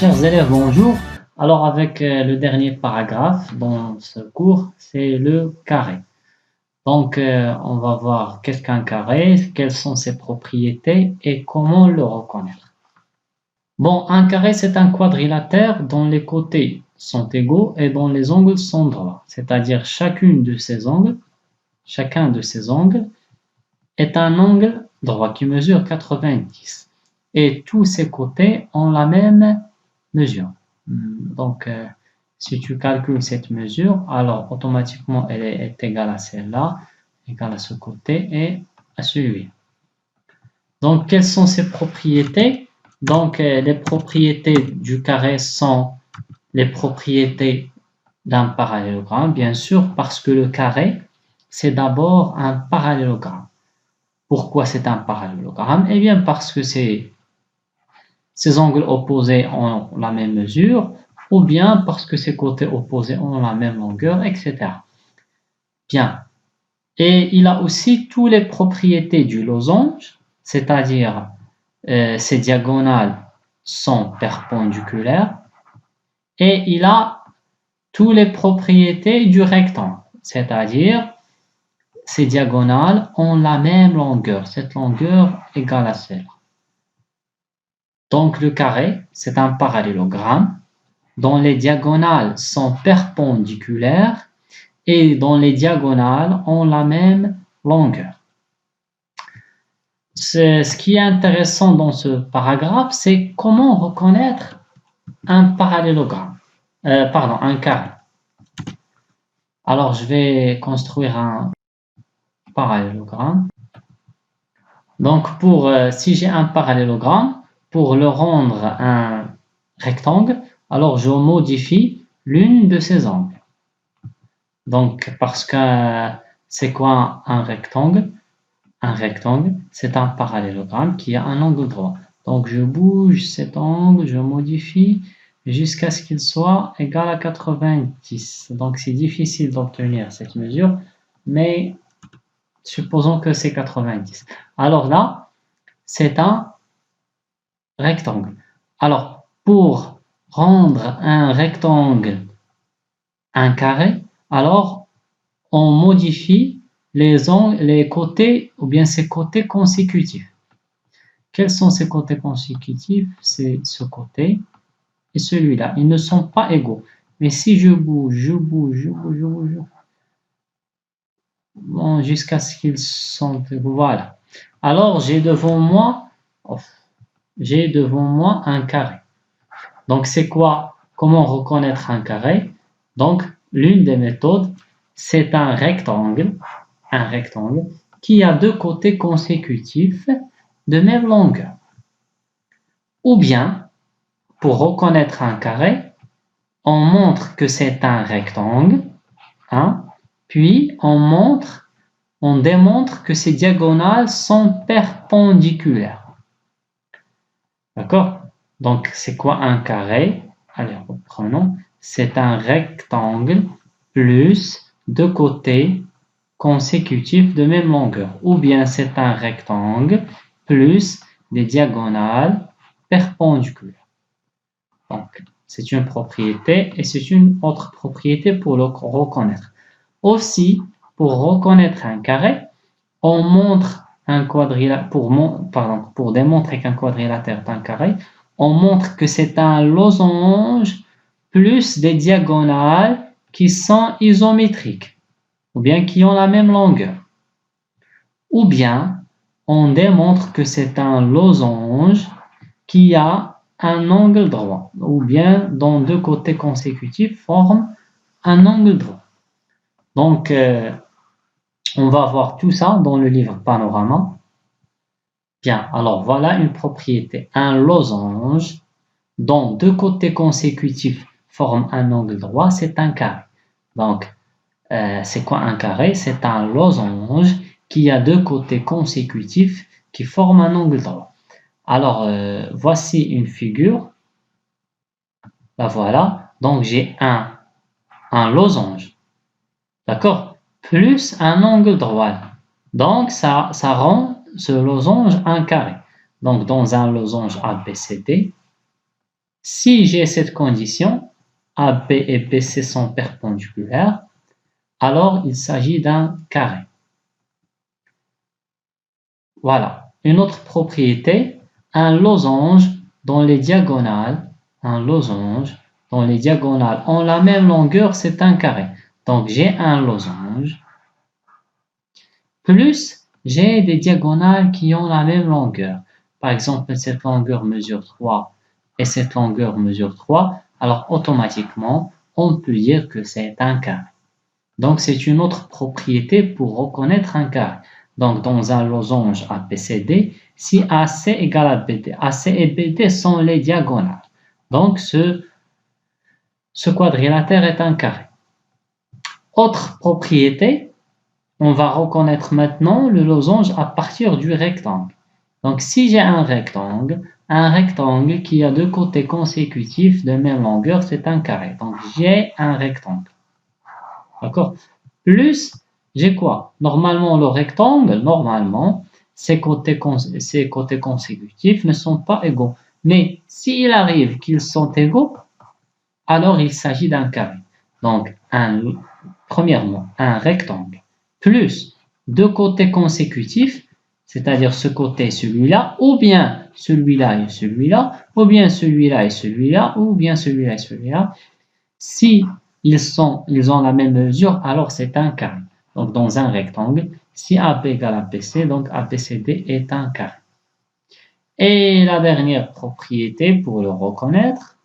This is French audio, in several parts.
Chers élèves, bonjour. Alors avec le dernier paragraphe dans ce cours, c'est le carré. Donc on va voir qu'est-ce qu'un carré, quelles sont ses propriétés et comment le reconnaître. Bon, un carré c'est un quadrilatère dont les côtés sont égaux et dont les angles sont droits. C'est-à-dire chacun de ces angles est un angle droit qui mesure 90. Et tous ses côtés ont la même mesure. Donc, si tu calcules cette mesure, alors automatiquement elle est égale à celle-là, égale à ce côté et à celui. Donc, quelles sont ses propriétés? Donc, les propriétés du carré sont les propriétés d'un parallélogramme, bien sûr, parce que le carré, c'est d'abord un parallélogramme. Pourquoi c'est un parallélogramme? Eh bien, parce que ces angles opposés ont la même mesure, ou bien parce que ces côtés opposés ont la même longueur, etc. Bien. Et il a aussi toutes les propriétés du losange, c'est-à-dire ses diagonales sont perpendiculaires, et il a toutes les propriétés du rectangle, c'est-à-dire ces diagonales ont la même longueur, cette longueur égale à celle. Donc le carré, c'est un parallélogramme dont les diagonales sont perpendiculaires et dont les diagonales ont la même longueur. Ce qui est intéressant dans ce paragraphe, c'est comment reconnaître un parallélogramme, un carré. Alors je vais construire un parallélogramme. Donc si j'ai un parallélogramme, pour le rendre un rectangle, alors je modifie l'une de ces angles. Donc, parce que c'est quoi un rectangle? Un rectangle, c'est un parallélogramme qui a un angle droit. Donc, je bouge cet angle, je modifie jusqu'à ce qu'il soit égal à 90. Donc, c'est difficile d'obtenir cette mesure, mais supposons que c'est 90. Alors là, c'est un rectangle. Alors, pour rendre un rectangle un carré, alors on modifie les côtés ou bien ces côtés consécutifs. Quels sont ces côtés consécutifs? C'est ce côté et celui-là. Ils ne sont pas égaux. Mais si je bouge, bon, jusqu'à ce qu'ils sont égaux. Voilà. Alors j'ai devant moi un carré. Donc c'est quoi? Comment reconnaître un carré? Donc l'une des méthodes, c'est un rectangle qui a deux côtés consécutifs de même longueur. Ou bien, pour reconnaître un carré, on montre que c'est un rectangle, puis on démontre que ses diagonales sont perpendiculaires. D'accord? Donc, c'est quoi un carré? Allez, reprenons. C'est un rectangle plus deux côtés consécutifs de même longueur. Ou bien c'est un rectangle plus des diagonales perpendiculaires. Donc, c'est une propriété et c'est une autre propriété pour le reconnaître. Aussi, pour reconnaître un carré, on montre un quadrilatère, pour démontrer qu'un quadrilatère est un carré, on montre que c'est un losange plus des diagonales qui sont isométriques, ou bien qui ont la même longueur. Ou bien, on démontre que c'est un losange qui a un angle droit, ou bien dont deux côtés consécutifs forment un angle droit. Donc, on va voir tout ça dans le livre Panorama. Bien, alors voilà une propriété. Un losange dont deux côtés consécutifs forment un angle droit, c'est un carré. Donc, c'est quoi un carré? C'est un losange qui a deux côtés consécutifs qui forment un angle droit. Alors, voici une figure. La voilà. Donc, j'ai un losange. D'accord? Plus un angle droit. Donc, ça rend ce losange un carré. Donc, dans un losange ABCD, Si j'ai cette condition, AB et BC sont perpendiculaires, alors il s'agit d'un carré. Voilà. Une autre propriété, un losange dont les diagonales ont la même longueur, c'est un carré. Donc j'ai un losange, plus j'ai des diagonales qui ont la même longueur. Par exemple, cette longueur mesure 3 et cette longueur mesure 3, alors automatiquement, on peut dire que c'est un carré. Donc c'est une autre propriété pour reconnaître un carré. Donc dans un losange ABCD, si AC égale à BD, AC et BD sont les diagonales. Donc ce quadrilatère est un carré. Autre propriété, on va reconnaître maintenant le losange à partir du rectangle. Donc si j'ai un rectangle qui a deux côtés consécutifs de même longueur, c'est un carré. Donc j'ai un rectangle. D'accord? Plus, j'ai quoi? Normalement, le rectangle, ses côtés consécutifs ne sont pas égaux. Mais s'il arrive qu'ils sont égaux, alors il s'agit d'un carré. Donc, premièrement, un rectangle plus deux côtés consécutifs, c'est-à-dire ce côté et celui-là, ou bien celui-là et celui-là, ou bien celui-là et celui-là, ou bien celui-là et celui-là. Si ils ont la même mesure, alors c'est un carré. Donc, dans un rectangle, si AB égale ABC, donc ABCD est un carré. Et la dernière propriété pour le reconnaître,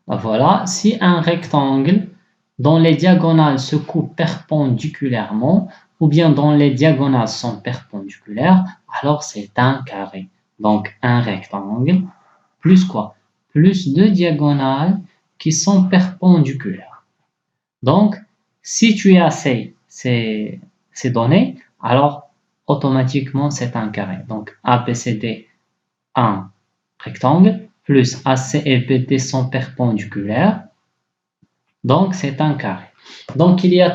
voilà, si un rectangle dont les diagonales se coupent perpendiculairement, ou bien dont les diagonales sont perpendiculaires, alors c'est un carré. Donc, un rectangle, plus quoi? Plus deux diagonales qui sont perpendiculaires. Donc, si tu as ces données, alors automatiquement c'est un carré. Donc ABCD, un rectangle, plus AC et BD sont perpendiculaires, donc c'est un carré. Donc il y a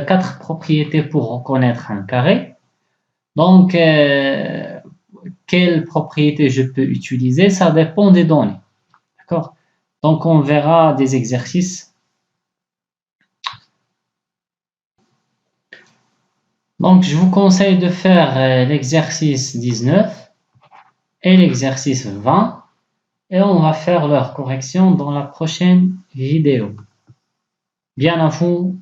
quatre propriétés pour reconnaître un carré. Donc quelle propriété je peux utiliser? Ça dépend des données. D'accord? Donc on verra des exercices. Donc je vous conseille de faire l'exercice 19 et l'exercice 20 et on va faire leur correction dans la prochaine vidéo. Bien à vous.